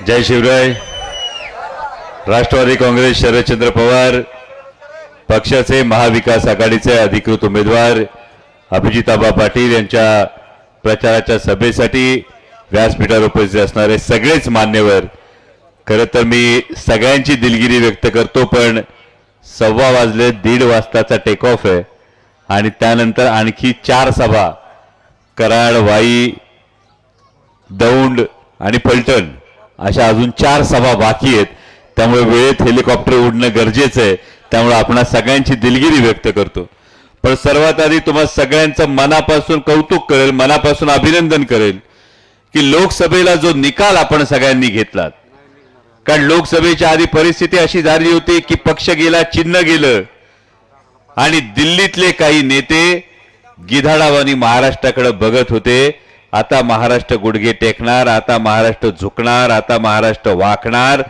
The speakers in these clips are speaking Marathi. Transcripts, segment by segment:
जय शिवराय. राष्ट्रवादी काँग्रेस शरदचंद्र पवार पक्षाचे महाविकास आघाडीचे अधिकृत उमेदवार अभिजिताबा पाटील यांच्या प्रचाराच्या सभेसाठी व्यासपीठावर उपस्थित असणारे सगळेच मान्यवर, खरं तर मी सगळ्यांची दिलगिरी व्यक्त करतो, पण 1:15 वाजले, 1:30 वाजताचा टेक ऑफ आहे आणि त्यानंतर आणखी 4 सभा कराड, वाई, दौंड आणि फलटण अशा अजून 4 सभा बाकी आहेत. त्यामुळे वेळेत हेलिकॉप्टर उडणं गरजेचं आहे. त्यामुळे आपण सगळ्यांची दिलगिरी व्यक्त करतो. पण सर्वात आधी तुम्हा सगळ्यांचं मनापासून कौतुक करेल, मनापासून अभिनंदन करेल की लोकसभेला जो निकाल आपण सगळ्यांनी घेतलात. कारण लोकसभेच्या आधी परिस्थिती अशी झाली होती की पक्ष गेला, चिन्ह गेलं आणि दिल्लीतले काही नेते गिधाडावानी महाराष्ट्राकडे बघत होते. आता महाराष्ट्र गुडघे टेकणार, आता महाराष्ट्र झुकणार, आता महाराष्ट्र वाकणार.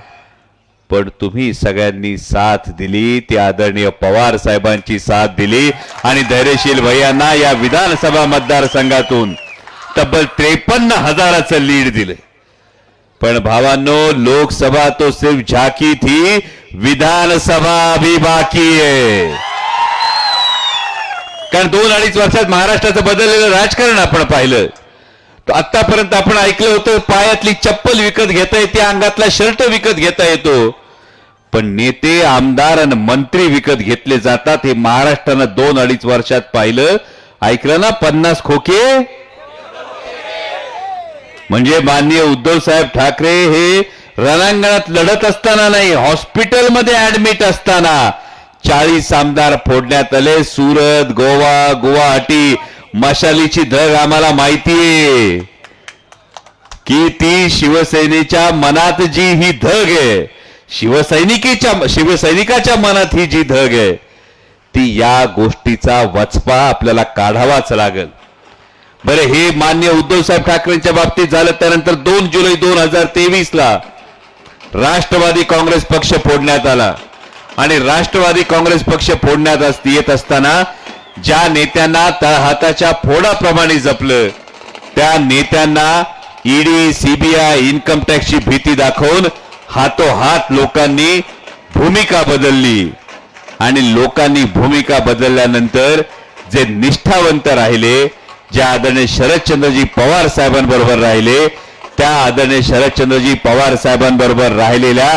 पण तुम्ही सगळ्यांनी साथ दिली, ती आदरणीय पवार साहेबांची साथ दिली आणि धैर्यशील भैयांना या विधानसभा मतदारसंघातून तब्बल 53,000चं लीड दिले. पण भावांनो, लोकसभा तो सिर्फ झाकी थी, विधानसभा अभी बाकी है. कारण 2-2.5 वर्षात महाराष्ट्राचं बदललेलं राजकारण आपण पाहिलं. आतापर्यंत आपण ऐकलं होतं पायातली चप्पल विकत घेता येते, अंगातला शर्ट विकत घेता येतो, पण नेते, आमदार आणि मंत्री विकत घेतले जातात. हे महाराष्ट्रानं 2-2.5 वर्षात पाहिलं. ऐकलं ना, 50 खोके. म्हणजे माननीय उद्धव साहेब ठाकरे हे रणांगणात लढत असताना नाही, हॉस्पिटलमध्ये ऍडमिट असताना 40 आमदार फोडण्यात आले. सुरत, गोवा, गुवाहाटी, मशालीची धग आम्हाला माहितीये की ती शिवसेनेच्या मनात जी ही धग आहे, शिवसैनिकाच्या मनात ही जी धग आहे, ती या गोष्टीचा वचपा आपल्याला काढावाच लागेल. बरे, हे मान्य उद्धव साहेब ठाकरेंच्या बाबतीत झालं. त्यानंतर 2 जुलै 2023ला राष्ट्रवादी काँग्रेस पक्ष फोडण्यात आला आणि राष्ट्रवादी काँग्रेस पक्ष फोडण्यात येत असताना ज्या नेत्यांना तळहाताच्या फोडाप्रमाणे जपलं, त्या नेत्यांना ईडी, सीबीआय, इन्कम टॅक्सची भीती दाखवून हातोहात लोकांनी भूमिका बदलली. आणि लोकांनी भूमिका बदलल्यानंतर जे निष्ठावंत राहिले, ज्या आदरणीय शरदचंद्रजी पवार साहेबांबरोबर राहिले, त्या आदरणीय शरदचंद्रजी पवार साहेबांबरोबर राहिलेल्या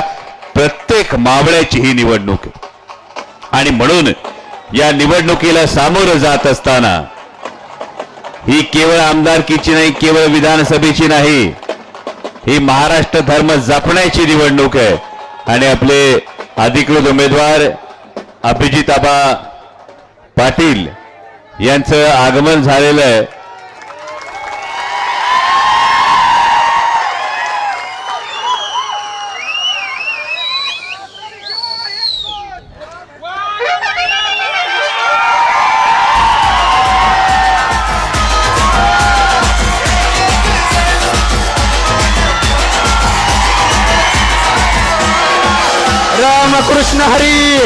प्रत्येक मावळ्याची ही निवडणूक. आणि म्हणून या निवडणुकीला सामोरं जात असताना ही केवळ आमदारकीची नाही, केवळ विधानसभेची नाही, ही महाराष्ट्र धर्म जपण्याची निवडणूक आहे. आणि आपले अधिकृत उमेदवार अभिजिताबा पाटील यांचं आगमन झालेलं आहे. रामकृष्ण हरी,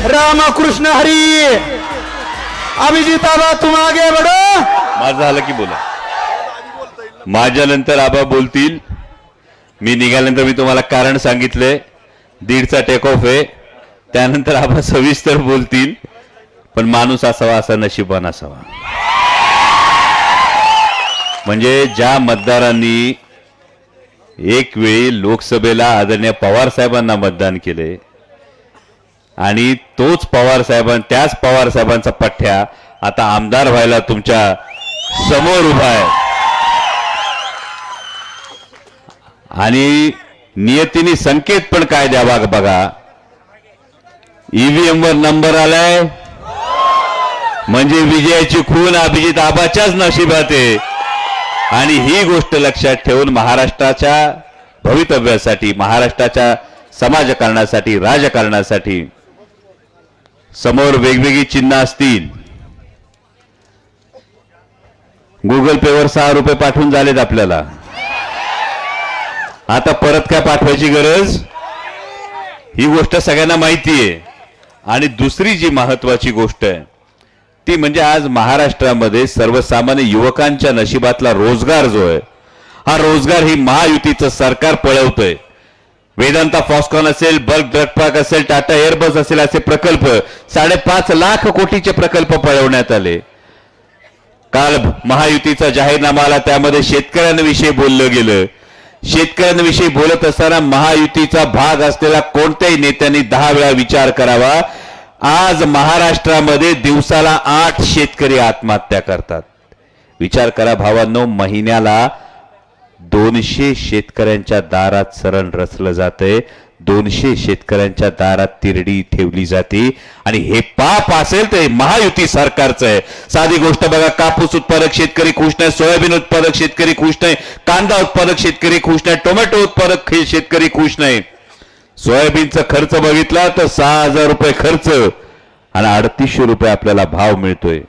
रामकृष्ण हरी. अभिजिताबा तुम आगे बढ़ो. माझं झालं की बोला. माझ्यानंतर आबा बोलतील. मी निघाल्यानंतर मी तुम्हाला कारण सांगितलंय, 1:30चा टेक ऑफ आहे. त्यानंतर आबा सविस्तर बोलतील. पण माणूस असावा, असा नशिबान असावा. म्हणजे ज्या मतदारांनी एक वेळी लोकसभेला आदरणीय पवार साहेबांना मतदान केले आणि त्याच पवार साहेबांचा पठ्ठ्या आता आमदार व्हायला तुमच्या समोर उभा आहे. आणि नियतीने संकेत पण काय द्यावा बघा. ईव्हीएम वर नंबर आलाय म्हणजे विजयाची खून अभिजित आबाच्याच नशिबात आहे. आणि ही गोष्ट लक्षात ठेवून महाराष्ट्राच्या भवितव्यासाठी, महाराष्ट्राच्या समाजकारणासाठी, राजकारणासाठी समोर वेगवेगळी चिन्ह असतील. गुगल पेवर 6 रुपये पाठवून झालेत आपल्याला. आता परत काय पाठवायची गरज, ही गोष्ट सगळ्यांना माहिती आहे. आणि दुसरी जी महत्वाची गोष्ट आहे ती म्हणजे आज महाराष्ट्रामध्ये सर्वसामान्य युवकांच्या नशिबातला रोजगार जो आहे हा रोजगार ही महायुतीचं सरकार पळवतोय. वेदांता फॉस्कॉन असेल, बल्क ड्रग पार्क असेल, टाटा एअरबस असेल, असे प्रकल्प 5.5 लाख कोटीचे प्रकल्प पळवण्यात आले. काल महायुतीचा जाहीरनामा आला, त्यामध्ये शेतकऱ्यांविषयी बोललं गेलं. शेतकऱ्यांविषयी बोलत असताना महायुतीचा भाग असलेल्या कोणत्याही नेत्यांनी 10 वेळा विचार करावा. आज महाराष्ट्रामध्ये दिवसाला 8 शेतकरी आत्महत्या करतात. विचार करा भावांनो, महिन्याला 200 शेतकऱ्यांच्या दारात सरण रचलं जातंय. 200 शेतकऱ्यांच्या दारात तिरडी ठेवली जाते आणि हे पाप असेल तर महायुती सरकारचं आहे. साधी गोष्ट बघा, कापूस उत्पादक शेतकरी खुश नाही, सोयाबीन उत्पादक शेतकरी खुश नाही, कांदा उत्पादक शेतकरी खुश नाही, टोमॅटो उत्पादक शेतकरी खुश नाही. सोयाबीनचा खर्च बघितला तर 6,000 रुपये खर्च आणि 3800 रुपये आपल्याला भाव मिळतोय.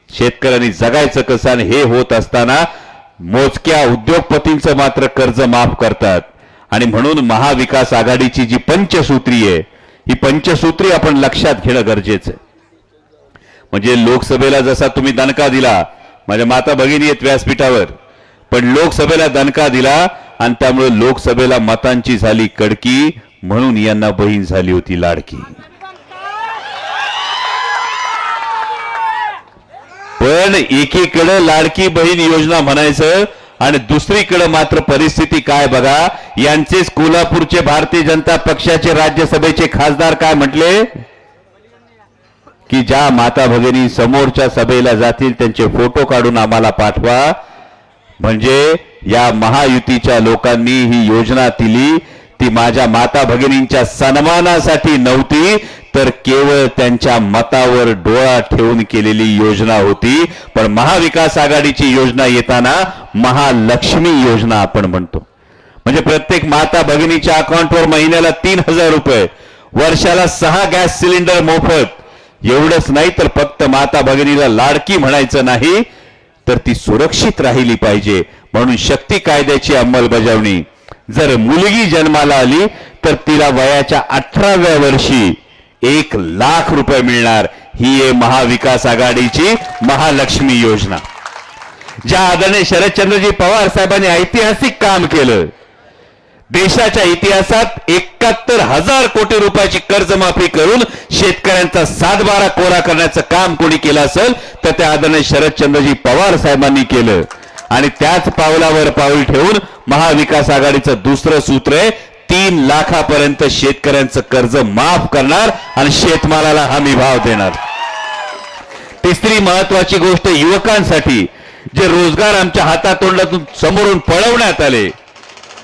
शेतकऱ्यांनी जगायचं कसं आणि हे होत असताना मोजक्या उद्योगपतींचं मात्र कर्ज माफ करतात. आणि म्हणून महाविकास आघाडीची जी पंचसूत्री आहे, ही पंचसूत्री आपण लक्षात घेणं गरजेचं आहे. म्हणजे लोकसभेला जसा तुम्ही दणका दिला, माझ्या माता भगिनी आहेत व्यासपीठावर, पण लोकसभेला दणका दिला आणि त्यामुळे लोकसभेला मतांची झाली कडकी, म्हणून यांना बहीण झाली होती लाडकी. पण एकीकडे लाडकी बहीण योजना म्हणायचं आणि दुसरीकडे मात्र परिस्थिती काय बघा. यांचेच कोल्हापूरचे भारतीय जनता पक्षाचे राज्यसभेचे खासदार काय म्हटले की ज्या माता भगिनी समोरच्या सभेला जातील त्यांचे फोटो काढून आम्हाला पाठवा. म्हणजे या महायुतीच्या लोकांनी ही योजना दिली ती माझ्या माता भगिनींच्या सन्मानासाठी नव्हती, तर केवळ त्यांच्या मतावर डोळा ठेवून केलेली योजना होती. पण महाविकास आघाडीची योजना येताना महालक्ष्मी योजना आपण म्हणतो. म्हणजे प्रत्येक माता भगिनीच्या अकाउंटवर महिन्याला 3,000 रुपये, वर्षाला 6 गॅस सिलेंडर मोफत. एवढंच नाही तर फक्त माता भगिनीला लाडकी म्हणायचं नाही, तर ती सुरक्षित राहिली पाहिजे. म्हणून शक्ती कायद्याची अंमलबजावणी. जर मुलगी जन्माला आली तर तिला वयाच्या 18व्या वर्षी 1 लाख रुपये मिळणार. ही आहे महाविकास आघाडीची महालक्ष्मी योजना. ज्या आदरणीय शरदचंद्रजी पवार साहेबांनी ऐतिहासिक काम केलं, देशाच्या इतिहासात 71,000 कोटी रुपयाची कर्जमाफी करून शेतकऱ्यांचा 7/12 कोरा करण्याचं काम कोणी केलं असेल तर ते आदरणीय शरदचंद्रजी पवार साहेबांनी केलं. आणि त्याच पावलावर पाऊल ठेवून महाविकास आघाडीचं दुसरं सूत्र आहे, 3 लाखापर्यंत शेतकऱ्यांचं कर्ज माफ करणार आणि शेतमालाला हमी भाव देणार. तिसरी महत्वाची गोष्ट युवकांसाठी, जे रोजगार आमच्या हातातोंडातून समोरून पळवण्यात आले,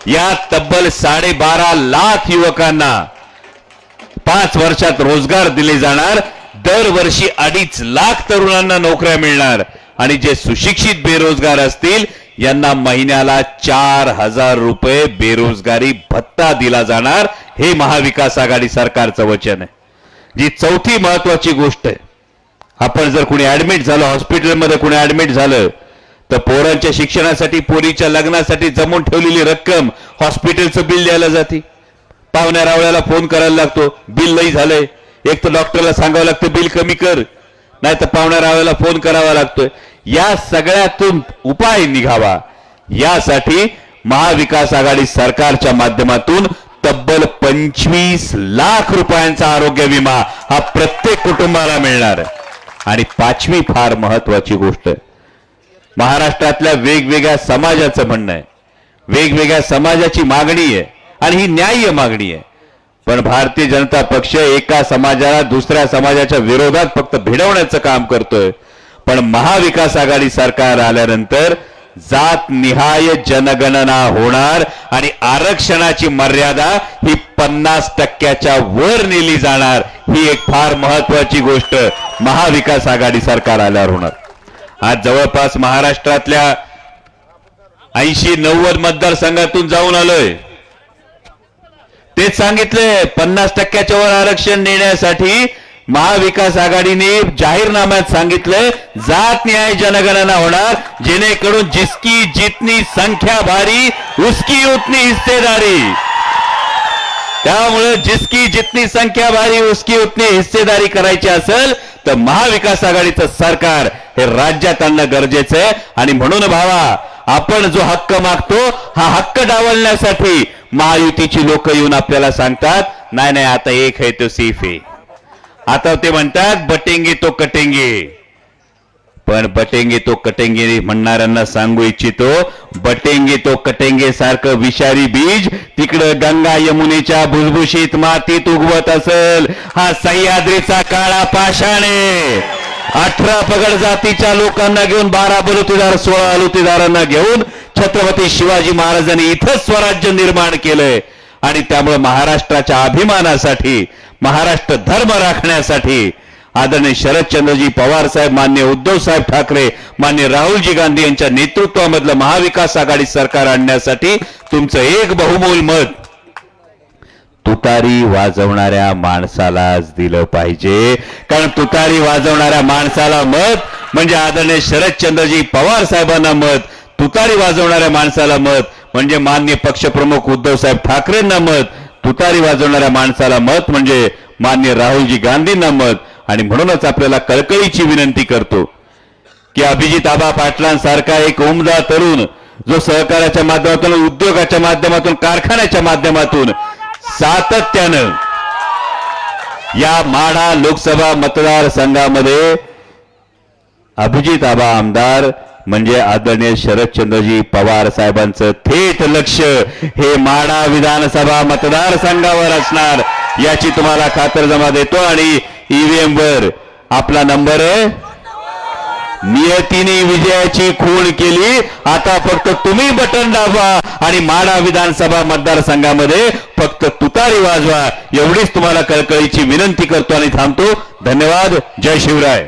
या तब्बल 12.5 लाख युवकांना 5 वर्षात रोजगार दिले जाणार. दरवर्षी 2.5 लाख तरुणांना नोकऱ्या मिळणार. आणि जे सुशिक्षित बेरोजगार असतील यांना महिन्याला 4,000 रुपये बेरोजगारी भत्ता दिला जाणार. हे महाविकास आघाडी सरकारचं वचन आहे. जी चौथी महत्वाची गोष्ट आहे, आपण जर कुणी ऍडमिट झालं, हॉस्पिटलमध्ये कुणी ऍडमिट झालं, तर पोरांच्या शिक्षणासाठी, पोरीच्या लग्नासाठी जमून ठेवलेली रक्कम हॉस्पिटलचं बिल द्यायला जाते. पाहुण्या रावळ्याला फोन करायला लागतो, बिल लई झालंय. एक तर डॉक्टरला सांगावं लागतं बिल कमी कर, नाही तर पाहुण्या रावळ्याला फोन करावा लागतोय. या सगळ्यातून उपाय निघावा यासाठी महाविकास आघाडी सरकारच्या माध्यमातून तब्बल 25 लाख रुपयांचा आरोग्य विमा हा प्रत्येक कुटुंबाला मिळणार. आणि 5वी फार महत्वाची गोष्ट, महाराष्ट्रातल्या वेगवेगळ्या समाजाचं म्हणणं आहे, वेगवेगळ्या समाजाची मागणी आहे आणि ही न्याय्य मागणी आहे. पण भारतीय जनता पक्ष एका समाजाला दुसऱ्या समाजाच्या विरोधात फक्त भिडवण्याचं काम करतोय. पण महाविकास आघाडी सरकार आल्यानंतर जात निहाय जनगणना होणार आणि आरक्षणाची मर्यादा ही 50% वर नेली जाणार. ही एक फार महत्वाची गोष्ट महाविकास आघाडी सरकार आल्यावर होणार. आज जवळपास महाराष्ट्रातल्या 80-90 मतदारसंघातून जाऊन आलोय. तेच सांगितले 50% वर आरक्षण देण्यासाठी महाविकास आघाडीने जाहीरनाम्यात सांगितलं जात न्याय जनगणना होणार, जेणेकरून जिसकी जितनी संख्या भारी उसकी उतनी हिस्सेदारी. त्यामुळे जिसकी जितनी संख्या भारी उसकी उतनी हिस्सेदारी करायची असेल तर महाविकास आघाडीचं सरकार हे राज्यात आणणं गरजेचं आहे. आणि म्हणून भावा, आपण जो हक्क मागतो हा हक्क डावलण्यासाठी महायुतीची लोक येऊन आपल्याला सांगतात नाही नाही आता एक आहे तो सेफ आहे. आता ते म्हणतात बटेंगे तो कटेंगे, पण बटेंगे तो कटेंगे म्हणणाऱ्यांना सांगू इच्छितो बटेंगे तो कटेंगे सारखं विषारी बीज तिकडं गंगा यमुनेच्या भुसभुशीत मातीत उगवत असेल. हा सह्याद्रीचा काळा पाषाणे 18 पगड जातीच्या लोकांना घेऊन 12 बलुतेदार 16 अलुतेदारांना घेऊन छत्रपती शिवाजी महाराजांनी इथं स्वराज्य निर्माण केलंय. आणि त्यामुळे महाराष्ट्राच्या अभिमानासाठी महाराष्ट्र धर्म राखण्यासाठी आदरणीय शरदचंद्रजी पवार साहेब, मान्य उद्धव साहेब ठाकरे, मान्य राहुलजी गांधी यांच्या नेतृत्वामधलं महाविकास आघाडी सरकार आणण्यासाठी तुमचं एक बहुमोल मत तुतारी वाजवणाऱ्या माणसालाच दिलं पाहिजे. कारण तुतारी वाजवणाऱ्या माणसाला मत म्हणजे आदरणीय शरदचंद्रजी पवार साहेबांना मत, तुतारी वाजवणाऱ्या माणसाला मत म्हणजे मान्य पक्षप्रमुख उद्धव साहेब ठाकरेंना मत, तुतारी वाजवणाऱ्या माणसाला मत म्हणजे मान्य राहुलजी गांधींना मत. आणि म्हणूनच आपल्याला कळकळीची विनंती करतो की अभिजित आबा पाटलांसारखा एक उमदा तरुण जो सहकार्याच्या माध्यमातून, उद्योगाच्या माध्यमातून, कारखान्याच्या माध्यमातून सातत्यानं या माढा लोकसभा मतदारसंघामध्ये अभिजित आबा आमदार म्हणजे आदरणीय शरदचंद्रजी पवार साहेबांचं थेट लक्ष हे माढा विधानसभा मतदारसंघावर असणार याची तुम्हाला खातरजमा देतो. आणि ईव्हीएम वर आपला नंबर आहे. नियतीने विजयाची खूण केली, आता फक्त तुम्ही बटन दाबा आणि माढा विधानसभा मतदारसंघामध्ये फक्त तुतारी वाजवा एवढीच तुम्हाला कळकळीची विनंती करतो आणि थांबतो. धन्यवाद. जय शिवराय.